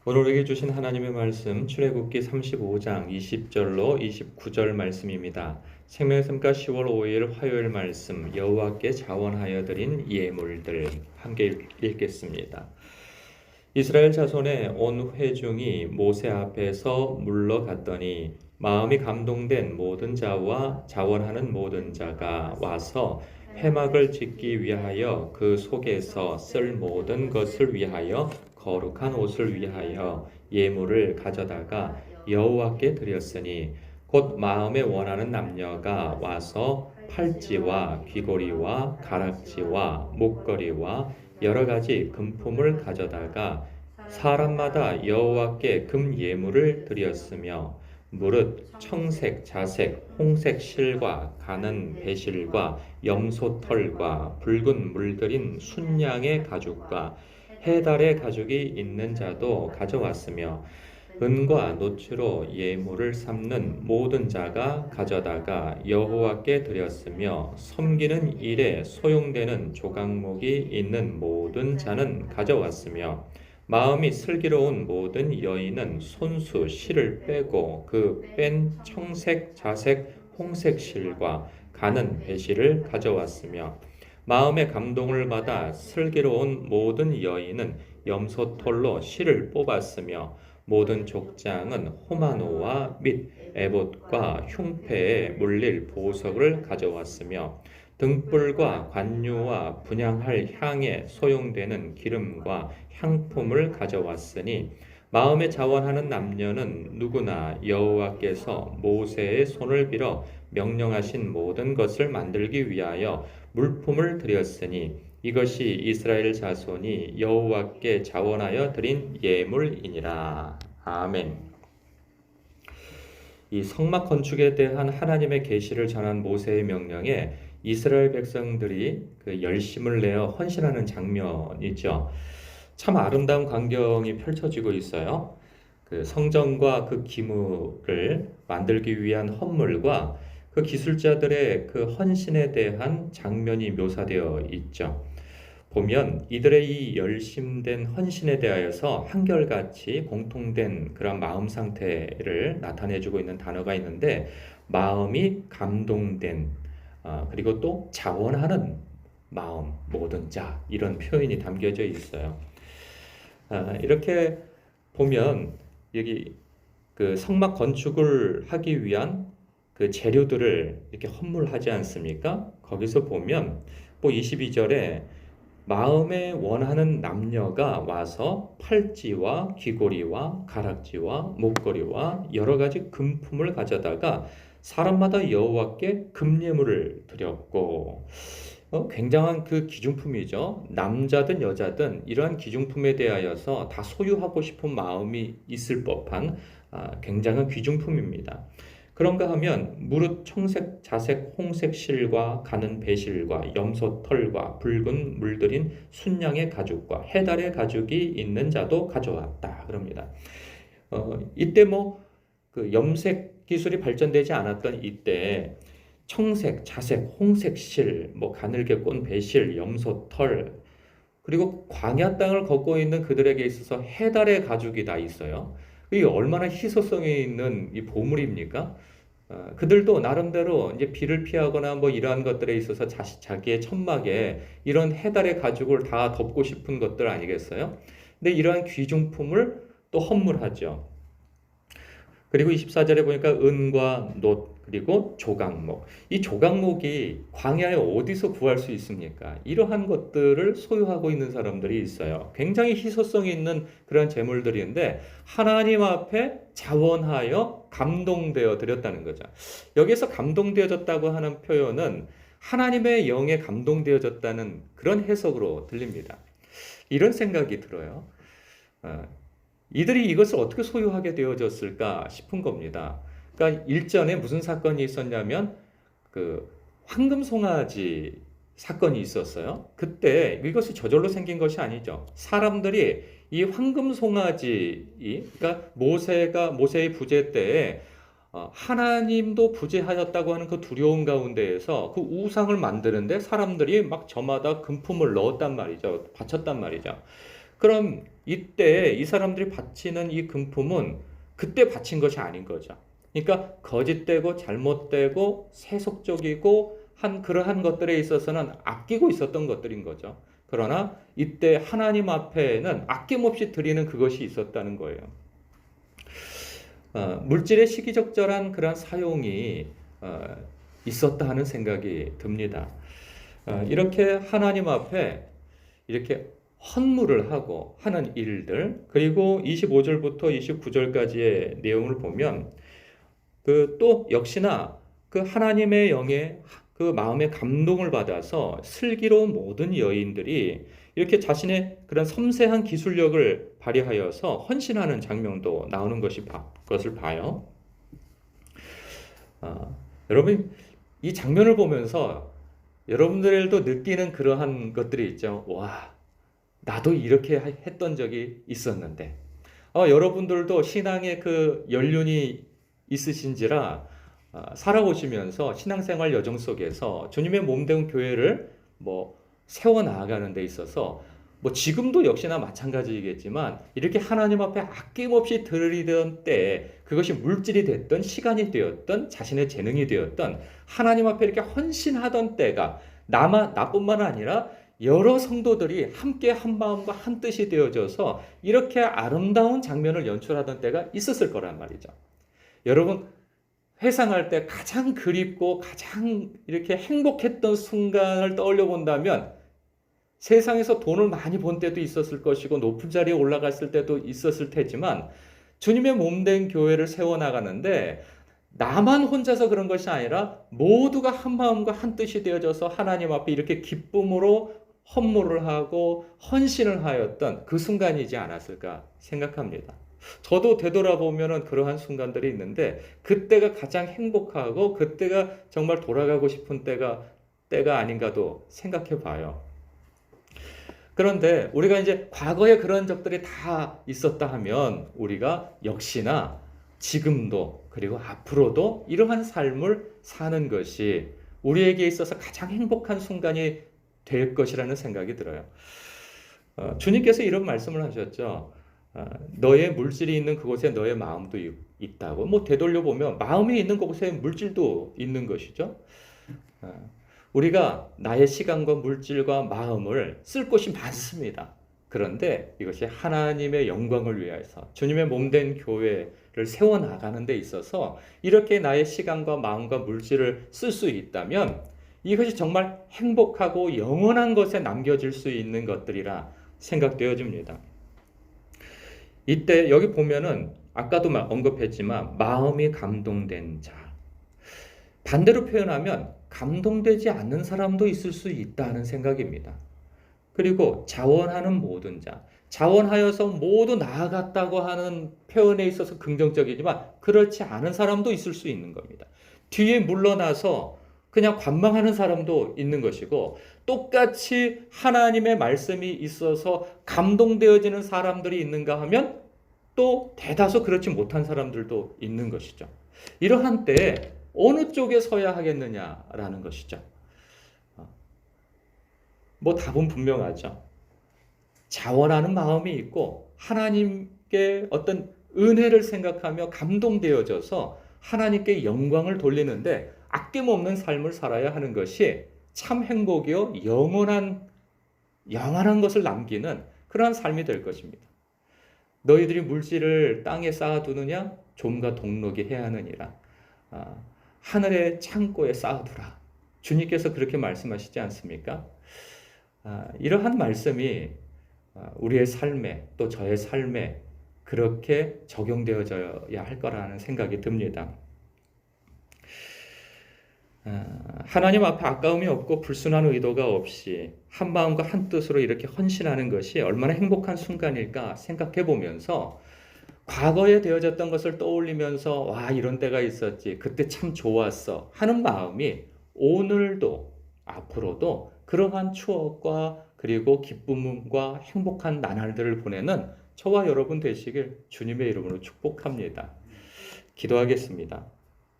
오늘 우리에게 주신 하나님의 말씀 출애굽기 35장 20절로 29절 말씀입니다. 생명샘가 10월 5일 화요일 말씀 여호와께 자원하여 드린 예물들 함께 읽겠습니다. 이스라엘 자손의 온 회중이 모세 앞에서 물러갔더니 마음이 감동된 모든 자와 자원하는 모든 자가 와서 회막을 짓기 위하여 그 속에서 쓸 모든 것을 위하여 거룩한 옷을 위하여 예물을 가져다가 여호와께 드렸으니 곧 마음에 원하는 남녀가 와서 팔찌와 귀고리와 가락지와 목걸이와 여러 가지 금품을 가져다가 사람마다 여호와께 금 예물을 드렸으며 무릇 청색, 자색, 홍색 실과 가는 배실과 염소털과 붉은 물들인 순양의 가죽과 해달의 가죽이 있는 자도 가져왔으며 은과 노추로 예물을 삼는 모든 자가 가져다가 여호와께 드렸으며 섬기는 일에 소용되는 조각목이 있는 모든 자는 가져왔으며 마음이 슬기로운 모든 여인은 손수 실을 빼고 그 뺀 청색, 자색, 홍색 실과 가는 배실을 가져왔으며 마음의 감동을 받아 슬기로운 모든 여인은 염소털로 실을 뽑았으며 모든 족장은 호마노와 및 에봇과 흉패에 물릴 보석을 가져왔으며 등불과 관유와 분향할 향에 소용되는 기름과 향품을 가져왔으니 마음에 자원하는 남녀는 누구나 여호와께서 모세의 손을 빌어 명령하신 모든 것을 만들기 위하여 물품을 드렸으니 이것이 이스라엘 자손이 여호와께 자원하여 드린 예물이니라. 아멘. 이 성막 건축에 대한 하나님의 계시를 전한 모세의 명령에 이스라엘 백성들이 그 열심을 내어 헌신하는 장면이죠. 참 아름다운 광경이 펼쳐지고 있어요. 그 성전과 그 기물을 만들기 위한 헌물과 그 기술자들의 그 헌신에 대한 장면이 묘사되어 있죠. 보면 이들의 이 열심된 헌신에 대하여서 한결같이 공통된 그런 마음 상태를 나타내주고 있는 단어가 있는데 마음이 감동된 그리고 또 자원하는 마음 모든 자 이런 표현이 담겨져 있어요. 이렇게 보면 여기 그 성막 건축을 하기 위한 그 재료들을 이렇게 헌물하지 않습니까? 거기서 보면 뭐 22절에 마음에 원하는 남녀가 와서 팔찌와 귀고리와 가락지와 목걸이와 여러 가지 금품을 가져다가 사람마다 여호와께 금예물을 드렸고 굉장한 그 기중품이죠. 남자든 여자든 이러한 기중품에 대하여서 다 소유하고 싶은 마음이 있을 법한 굉장한 귀중품입니다. 그런가 하면 무릇 청색, 자색, 홍색 실과 가는 배실과 염소털과 붉은 물들인 순양의 가죽과 해달의 가죽이 있는 자도 가져왔다 그럽니다. 이때 그 염색 기술이 발전되지 않았던 이때 청색, 자색, 홍색 실, 가늘게 꼰 배실, 염소털 그리고 광야 땅을 걷고 있는 그들에게 있어서 해달의 가죽이 다 있어요. 이게 얼마나 희소성이 있는 이 보물입니까? 그들도 나름대로 이제 비를 피하거나 이러한 것들에 있어서 자기의 천막에 이런 해달의 가죽을 다 덮고 싶은 것들 아니겠어요? 근데 이러한 귀중품을 또 헌물하죠. 그리고 24절에 보니까 은과 놋 그리고 조각목. 이 조각목이 광야에 어디서 구할 수 있습니까? 이러한 것들을 소유하고 있는 사람들이 있어요. 굉장히 희소성이 있는 그런 재물들인데 하나님 앞에 자원하여 감동되어 드렸다는 거죠. 여기서 감동되어졌다고 하는 표현은 하나님의 영에 감동되어졌다는 그런 해석으로 들립니다. 이런 생각이 들어요. 이들이 이것을 어떻게 소유하게 되어졌을까 싶은 겁니다. 그러니까 일전에 무슨 사건이 있었냐면 그 황금 송아지 사건이 있었어요. 그때 이것이 저절로 생긴 것이 아니죠. 사람들이 이 황금 송아지, 그러니까 모세의 부재 때에 하나님도 부재하였다고 하는 그 두려움 가운데에서 그 우상을 만드는데 사람들이 막 저마다 금품을 넣었단 말이죠. 바쳤단 말이죠. 그럼 이때 이 사람들이 바치는 이 금품은 그때 바친 것이 아닌 거죠. 그러니까 거짓되고 잘못되고 세속적이고 한 그러한 것들에 있어서는 아끼고 있었던 것들인 거죠. 그러나 이때 하나님 앞에는 아낌없이 드리는 그것이 있었다는 거예요. 물질의 시기적절한 그런 사용이 있었다 하는 생각이 듭니다. 이렇게 하나님 앞에 이렇게 헌물을 하고 하는 일들, 그리고 25절부터 29절까지의 내용을 보면 그 또 역시나 그 하나님의 영의 그 마음의 감동을 받아서 슬기로운 모든 여인들이 이렇게 자신의 그런 섬세한 기술력을 발휘하여서 헌신하는 장면도 나오는 것을 봐요. 여러분 이 장면을 보면서 여러분들도 느끼는 그러한 것들이 있죠. 와, 나도 이렇게 했던 적이 있었는데. 여러분들도 신앙의 그 연륜이 있으신지라 살아오시면서 신앙생활 여정 속에서 주님의 몸된 교회를 뭐 세워 나아가는 데 있어서 뭐 지금도 역시나 마찬가지이겠지만 이렇게 하나님 앞에 아낌없이 들이던 때 그것이 물질이 됐던 시간이 되었던 자신의 재능이 되었던 하나님 앞에 이렇게 헌신하던 때가 나뿐만 아니라 여러 성도들이 함께 한 마음과 한 뜻이 되어져서 이렇게 아름다운 장면을 연출하던 때가 있었을 거란 말이죠. 여러분 회상할 때 가장 그립고 가장 이렇게 행복했던 순간을 떠올려 본다면 세상에서 돈을 많이 번 때도 있었을 것이고 높은 자리에 올라갔을 때도 있었을 테지만 주님의 몸된 교회를 세워나가는데 나만 혼자서 그런 것이 아니라 모두가 한 마음과 한 뜻이 되어져서 하나님 앞에 이렇게 기쁨으로 헌물을 하고 헌신을 하였던 그 순간이지 않았을까 생각합니다. 저도 되돌아보면 그러한 순간들이 있는데 그때가 가장 행복하고 그때가 정말 돌아가고 싶은 때가 아닌가도 생각해 봐요. 그런데 우리가 이제 과거에 그런 적들이 다 있었다 하면 우리가 역시나 지금도 그리고 앞으로도 이러한 삶을 사는 것이 우리에게 있어서 가장 행복한 순간이 될 것이라는 생각이 들어요. 주님께서 이런 말씀을 하셨죠. 너의 물질이 있는 그곳에 너의 마음도 있다고. 뭐 되돌려 보면 마음이 있는 그곳에 물질도 있는 것이죠. 우리가 나의 시간과 물질과 마음을 쓸 곳이 많습니다. 그런데 이것이 하나님의 영광을 위해서 주님의 몸된 교회를 세워나가는 데 있어서 이렇게 나의 시간과 마음과 물질을 쓸 수 있다면 이것이 정말 행복하고 영원한 것에 남겨질 수 있는 것들이라 생각되어집니다. 이때 여기 보면은 아까도 언급했지만 마음이 감동된 자. 반대로 표현하면 감동되지 않는 사람도 있을 수 있다는 생각입니다. 그리고 자원하는 모든 자. 자원하여서 모두 나아갔다고 하는 표현에 있어서 긍정적이지만 그렇지 않은 사람도 있을 수 있는 겁니다. 뒤에 물러나서 그냥 관망하는 사람도 있는 것이고 똑같이 하나님의 말씀이 있어서 감동되어지는 사람들이 있는가 하면 또 대다수 그렇지 못한 사람들도 있는 것이죠. 이러한 때에 어느 쪽에 서야 하겠느냐라는 것이죠. 뭐 답은 분명하죠. 자원하는 마음이 있고 하나님께 어떤 은혜를 생각하며 감동되어져서 하나님께 영광을 돌리는데 아낌없는 삶을 살아야 하는 것이 참 행복이요 영원한 것을 남기는 그러한 삶이 될 것입니다. 너희들이 물질을 땅에 쌓아두느냐? 좀과 동록이 해야 하느니라. 하늘의 창고에 쌓아두라. 주님께서 그렇게 말씀하시지 않습니까? 이러한 말씀이 우리의 삶에 또 저의 삶에 그렇게 적용되어져야 할 거라는 생각이 듭니다. 하나님 앞에 아까움이 없고 불순한 의도가 없이 한 마음과 한 뜻으로 이렇게 헌신하는 것이 얼마나 행복한 순간일까 생각해 보면서 과거에 되어졌던 것을 떠올리면서 와 이런 때가 있었지 그때 참 좋았어 하는 마음이 오늘도 앞으로도 그러한 추억과 그리고 기쁨과 행복한 나날들을 보내는 저와 여러분 되시길 주님의 이름으로 축복합니다. 기도하겠습니다.